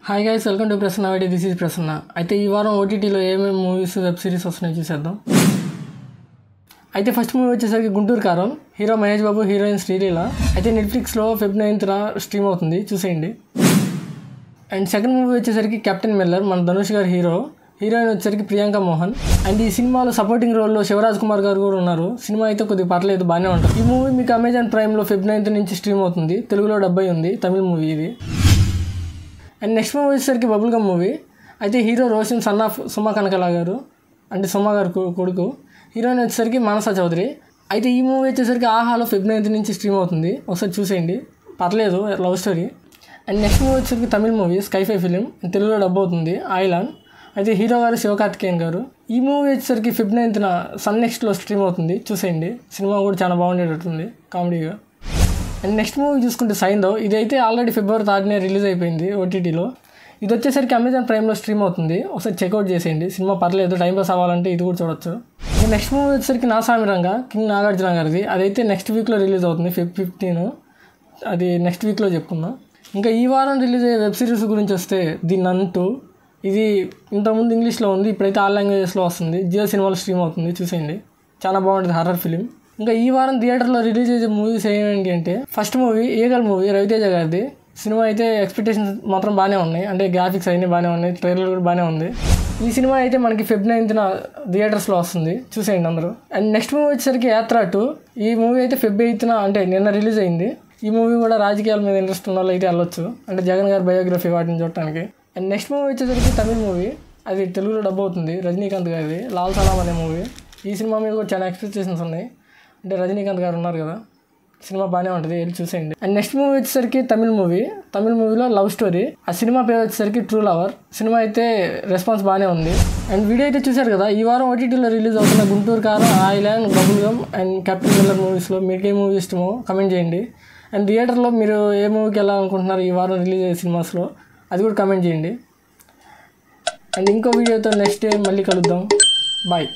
Hi guys, welcome to Prasanna ID. This is Prasanna. అయితే ఈ వారం ఓటీటీలో ఏమేమి మూవీస్ వెబ్ సిరీస్ వస్తున్నాయో చూసేద్దాం. అయితే ఫస్ట్ మూవీ వచ్చేసరికి గుంటూరు కారం. Hero Mahesh Babu, heroine Sreeleela. అయితే నెట్ఫ్లిక్స్లో Feb 9th స్ట్రీమ్ అవుతుంది, చూసేయండి. అండ్ సెకండ్ మూవీ వచ్చేసరికి కెప్టెన్ మిల్లర్. మన ధనుష్ గారు హీరో, హీరోయిన్ వచ్చేసరికి ప్రియాంక మోహన్. అండ్ ఈ సినిమాలో సపోర్టింగ్ రోల్లో శివరాజ్ కుమార్ గారు కూడా ఉన్నారు. సినిమా అయితే కొద్దిగా పర్లేదు, బాగానే ఉంటుంది. ఈ మూవీ మీకు అమెజాన్ ప్రైమ్లో Feb 9th నుంచి స్ట్రీమ్ అవుతుంది. తెలుగులో డబ్బై ఉంది, తమిళ మూవీ ఇది. అండ్ నెక్స్ట్ మూవీ వచ్చేసరికి బబుల్ గమ్ మూవీ. అయితే hero Roshan, son of Suma Kanakala గారు, అంటే సుమ గారు కొడుకు. హీరోయిన్ వచ్చేసరికి మానస చౌదరి. అయితే ఈ మూవీ వచ్చేసరికి ఆహాలో Feb 9th నుంచి స్ట్రీమ్ అవుతుంది, ఒకసారి చూసేయండి, పర్లేదు, love story. And next movie వచ్చేసరికి తమిళ మూవీ స్కైఫై ఫిలిం, తెలుగులో డబ్బు అవుతుంది, ఐలాండ్. అయితే హీరో గారు శివకార్తికేయన్ గారు. ఈ మూవీ వచ్చేసరికి Feb 9th సన్ నెక్స్ట్లో స్ట్రీమ్ అవుతుంది, చూసేయండి. సినిమా కూడా చాలా బాగుండేటట్టుంది, కామెడీగా. అండ్ నెక్స్ట్ మూవీ చూసుకుంటే సైందో. ఇదైతే ఆల్రెడీ February 3rd రిలీజ్ అయిపోయింది ఓటీటీలో. ఇది వచ్చేసరికి అమెజాన్ ప్రైమ్లో స్ట్రీమ్ అవుతుంది, ఒకసారి చెక్అవుట్ చేసేయండి. సినిమా పర్లేదు, టైం పాస్ అవ్వాలంటే ఇది కూడా చూడొచ్చు. ఇంకా నెక్స్ట్ మూవీ వచ్చేసరికి నా సామిరంగా, కింగ్ నాగార్జున గారిది. అదైతే నెక్స్ట్ వీక్లో రిలీజ్ అవుతుంది, Feb 15. అది నెక్స్ట్ వీక్లో చెప్పుకుందాం. ఇంకా ఈ వారం రిలీజ్ అయ్యే వెబ్ సిరీస్ గురించి వస్తే ది నన్ 2. ఇది ఇంతకుముందు ఇంగ్లీష్లో ఉంది, ఇప్పుడైతే ఆల్ లాంగ్వేజెస్లో వస్తుంది. జియో సినిమాలో స్ట్రీమ్ అవుతుంది, చూసేయండి. చాలా బాగుంటుంది, హర్రర్ ఫిలిం. ఇంకా ఈ వారం థియేటర్లో రిలీజ్ అయ్యే మూవీస్ ఏంటి అంటే, first movie Eagle movie, Ravi Teja గారిది. సినిమా అయితే ఎక్స్పెక్టేషన్స్ మాత్రం బాగానే ఉన్నాయి, అంటే గ్రాఫిక్స్ అన్నీ బాగానే ఉన్నాయి, ట్రైలర్ కూడా బాగానే ఉంది. ఈ సినిమా అయితే మనకి Feb 9th థియేటర్స్లో వస్తుంది, చూసేయండి అందరూ. అండ్ నెక్స్ట్ మూవీ వచ్చేసరికి యాత్ర 2. ఈ మూవీ అయితే Feb 8th, అంటే నిన్న రిలీజ్ అయింది. ఈ మూవీ కూడా రాజకీయాల మీద ఇంట్రెస్ట్ ఉన్న వాళ్ళు అయితే వెళ్ళొచ్చు, అంటే జగన్ గారి బయోగ్రఫీ వాటిని చూడటానికి. అండ్ నెక్స్ట్ మూవీ వచ్చేసరికి తమిళ మూవీ, అది తెలుగులో డబ్బు అవుతుంది, రజనీకాంత్ గారిది, లాల్ సలాం అనే మూవీ. ఈ సినిమా మీద కూడా చాలా ఎక్స్పెక్టేషన్స్ ఉన్నాయి, అంటే రజనీకాంత్ గారు ఉన్నారు కదా, సినిమా బాగానే ఉంటుంది, వెళ్ళి చూసేయండి. అండ్ నెక్స్ట్ మూవీ వచ్చేసరికి తమిళ మూవీలో లవ్ స్టోరీ. ఆ సినిమా పేరు వచ్చేసరికి ట్రూ లవర్. సినిమా అయితే రెస్పాన్స్ బాగానే ఉంది. అండ్ వీడియో అయితే చూశారు కదా. ఈ వారం ఓటీటీలో రిలీజ్ అవుతున్న Guntur Kaaram, Ayalaan, bubble gum and Captain Miller మూవీస్లో మీకు ఏ మూవీ ఇష్టమో కమెంట్ చేయండి. అండ్ థియేటర్లో మీరు ఏ మూవీకి వెళ్ళాలనుకుంటున్నారు ఈ వారం రిలీజ్ అయ్యే సినిమాస్లో, అది కూడా కమెంట్ చేయండి. అండ్ ఇంకో వీడియోతో నెక్స్ట్ డే మళ్ళీ కలుద్దాం. బాయ్.